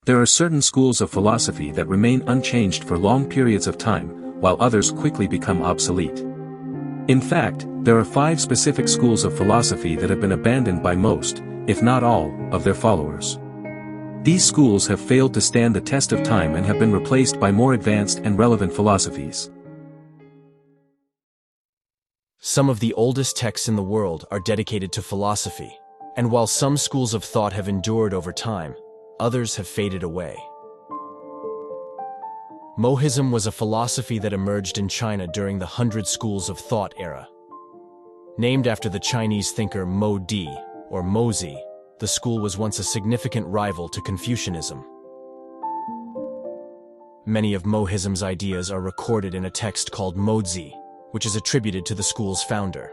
There are certain schools of philosophy that remain unchanged for long periods of time, while others quickly become obsolete. In fact, there are 5 specific schools of philosophy that have been abandoned by most, if not all, of their followers. These schools have failed to stand the test of time and have been replaced by more advanced and relevant philosophies. Some of the oldest texts in the world are dedicated to philosophy, and while some schools of thought have endured over time, others have faded away. Mohism was a philosophy that emerged in China during the Hundred Schools of Thought era. Named after the Chinese thinker Mo Di, or Mozi, the school was once a significant rival to Confucianism. Many of Mohism's ideas are recorded in a text called Mozi, which is attributed to the school's founder.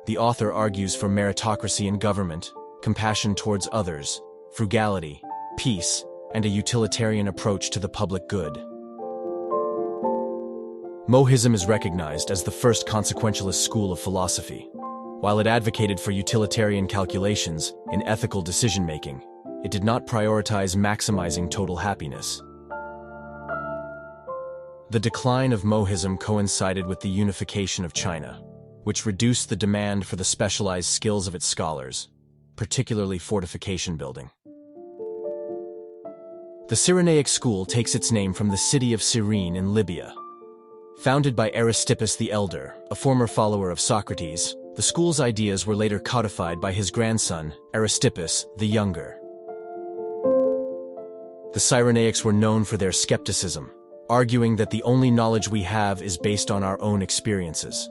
The author argues for meritocracy in government, compassion towards others, frugality, peace, and a utilitarian approach to the public good. Mohism is recognized as the first consequentialist school of philosophy. While it advocated for utilitarian calculations in ethical decision-making, it did not prioritize maximizing total happiness. The decline of Mohism coincided with the unification of China, which reduced the demand for the specialized skills of its scholars, particularly fortification building. The Cyrenaic school takes its name from the city of Cyrene in Libya. Founded by Aristippus the Elder, a former follower of Socrates, the school's ideas were later codified by his grandson, Aristippus the Younger. The Cyrenaics were known for their skepticism, arguing that the only knowledge we have is based on our own experiences.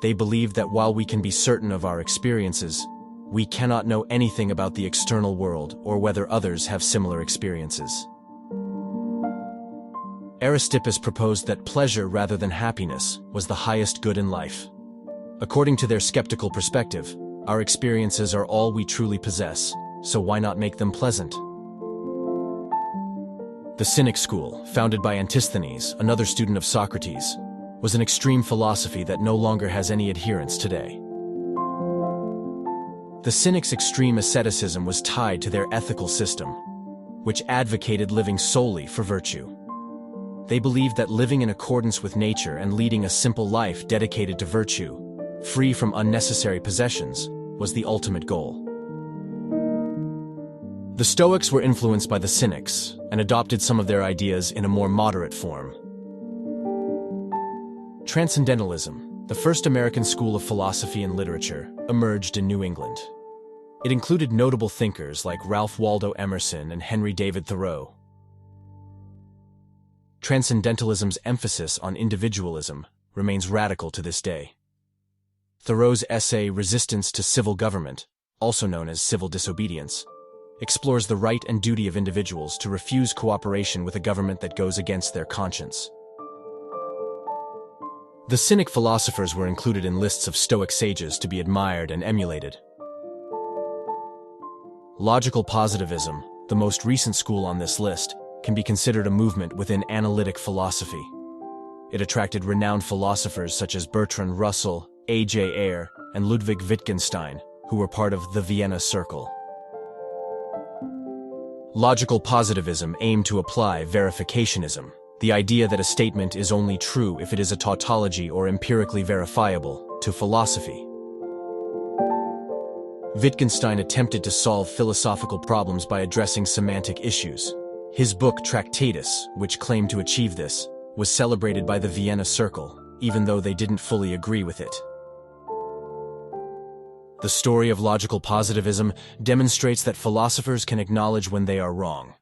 They believed that while we can be certain of our experiences, we cannot know anything about the external world or whether others have similar experiences. Aristippus proposed that pleasure rather than happiness was the highest good in life. According to their skeptical perspective, our experiences are all we truly possess, so why not make them pleasant? The Cynic school, founded by Antisthenes, another student of Socrates, was an extreme philosophy that no longer has any adherents today. The Cynics' extreme asceticism was tied to their ethical system, which advocated living solely for virtue. They believed that living in accordance with nature and leading a simple life dedicated to virtue, free from unnecessary possessions, was the ultimate goal. The Stoics were influenced by the Cynics and adopted some of their ideas in a more moderate form. Transcendentalism, the first American school of philosophy and literature, emerged in New England. It included notable thinkers like Ralph Waldo Emerson and Henry David Thoreau. Transcendentalism's emphasis on individualism remains radical to this day. Thoreau's essay Resistance to Civil Government, also known as civil disobedience, explores the right and duty of individuals to refuse cooperation with a government that goes against their conscience. The Cynic philosophers were included in lists of Stoic sages to be admired and emulated. Logical positivism, the most recent school on this list, can be considered a movement within analytic philosophy. It attracted renowned philosophers such as Bertrand Russell, A.J. Ayer, and Ludwig Wittgenstein, who were part of the Vienna Circle. Logical positivism aimed to apply verificationism, the idea that a statement is only true if it is a tautology or empirically verifiable, to philosophy. Wittgenstein attempted to solve philosophical problems by addressing semantic issues. His book Tractatus, which claimed to achieve this, was celebrated by the Vienna Circle, even though they didn't fully agree with it. The story of logical positivism demonstrates that philosophers can acknowledge when they are wrong.